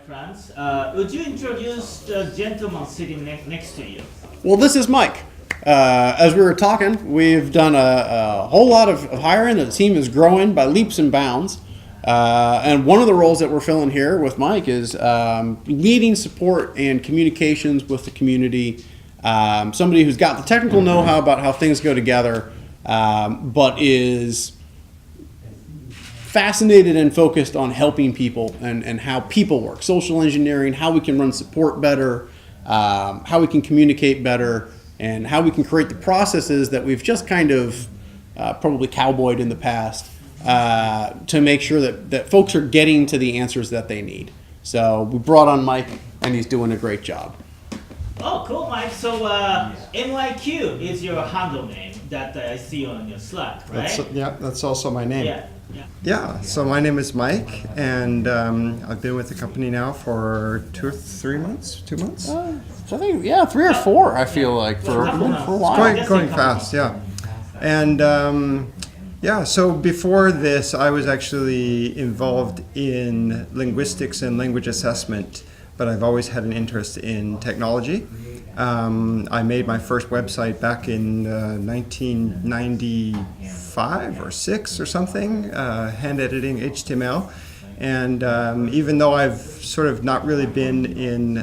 Franz. Would you introduce the gentleman sitting next to you? Well, this is Mike. As we were talking, we've done a whole lot of hiring. The team is growing by leaps and bounds. And one of the roles that we're filling here with Mike is leading support and communications with the community. Somebody who's got the technical know-how about how things go together, but is fascinated and focused on helping people and how people work. Social engineering, how we can run support better, how we can communicate better, and how we can create the processes that we've just kind of probably cowboyed in the past to make sure that folks are getting to the answers that they need. So we brought on Mike, and he's doing a great job. Oh, cool, Mike. So MYQ is your handle name that I see on your Slack, right? That's also my name. Yeah, so my name is Mike, and I've been with the company now for 2 or 3 months, 2 months? So I think, 3 or 4, I feel like, for a while. It's going fast, yeah. And so before this, I was actually involved in linguistics and language assessment, but I've always had an interest in technology. I made my first website back in 1995 or 6 or something, hand editing HTML. And even though I've sort of not really been in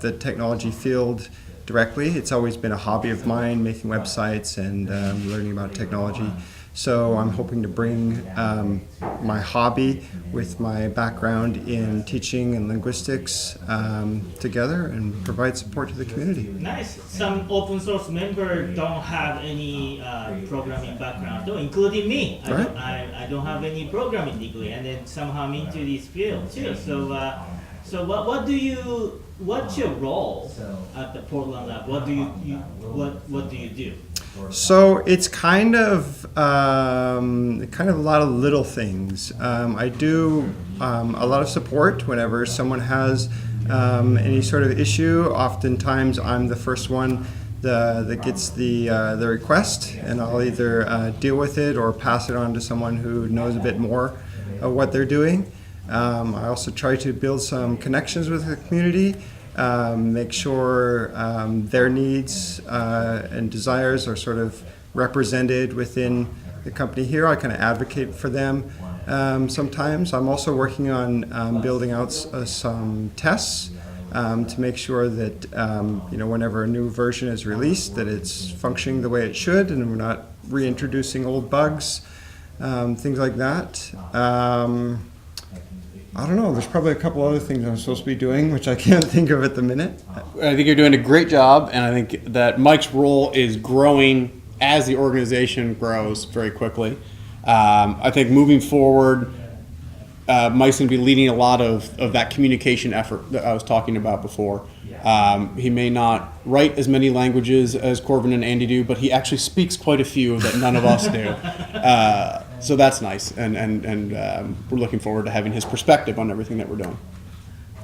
the technology field directly, it's always been a hobby of mine, making websites and learning about technology. So I'm hoping to bring my hobby with my background in teaching and linguistics together and provide support to the community. Nice. Some open source members don't have any programming background, though, including me. I don't have any programming degree, and then somehow I'm into this field too. So what's your role at the PortlandLabs? What do you do? So it's kind of a lot of little things. I do a lot of support whenever someone has any sort of issue. Oftentimes I'm the first one that gets the request, and I'll either deal with it or pass it on to someone who knows a bit more of what they're doing. I also try to build some connections with the community. Make sure their needs and desires are sort of represented within the company here. I kind of advocate for them sometimes. I'm also working on building out some tests to make sure that whenever a new version is released, that it's functioning the way it should, and we're not reintroducing old bugs, things like that. I don't know, there's probably a couple other things I'm supposed to be doing, which I can't think of at the minute. I think you're doing a great job, and I think that Mike's role is growing as the organization grows very quickly. I think moving forward, Mike's going to be leading a lot of that communication effort that I was talking about before. He may not write as many languages as Corbin and Andy do, but he actually speaks quite a few that none of us do. So that's nice, and we're looking forward to having his perspective on everything that we're doing.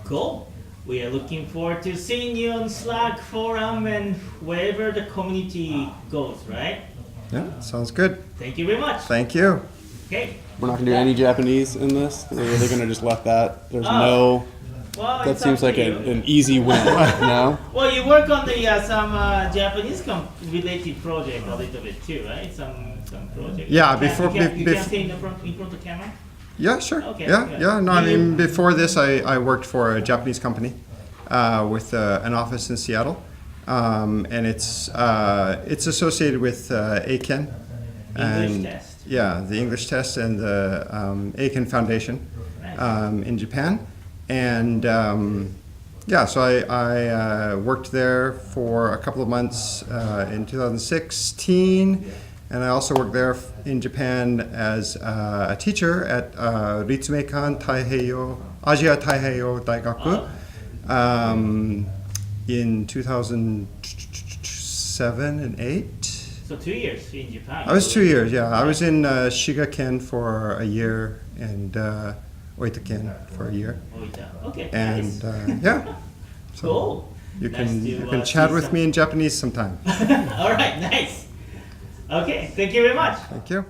Cool. We are looking forward to seeing you on Slack, forum, and wherever the community goes, right? Yeah, sounds good. Thank you very much. Tk you. Okay. We're not going to do any Japanese in this? Or are they going to just let that? There's no... Well, that seems like an easy win, no? Well, you work on the some Japanese related project a little bit too, right? Some project. Yeah, you can stay in front of the camera? Yeah, sure. Okay, Yeah. No, I mean, before this, I worked for a Japanese company with an office in Seattle, and it's associated with AIKEN. English test. Yeah, the English test and the AIKEN Foundation in Japan. And so I worked there for a couple of months in 2016, and I also worked there in Japan as a teacher at Ritsumeikan Asia Taiheiyo Daigaku in 2007 and 8. So 2 years in Japan. I was 2 years, yeah. I was in Shiga-ken for a year and Oita-ken for a year. Okay. And nice. So cool. you can chat with me in Japanese sometime. All right, nice. Okay, thank you very much. Thank you.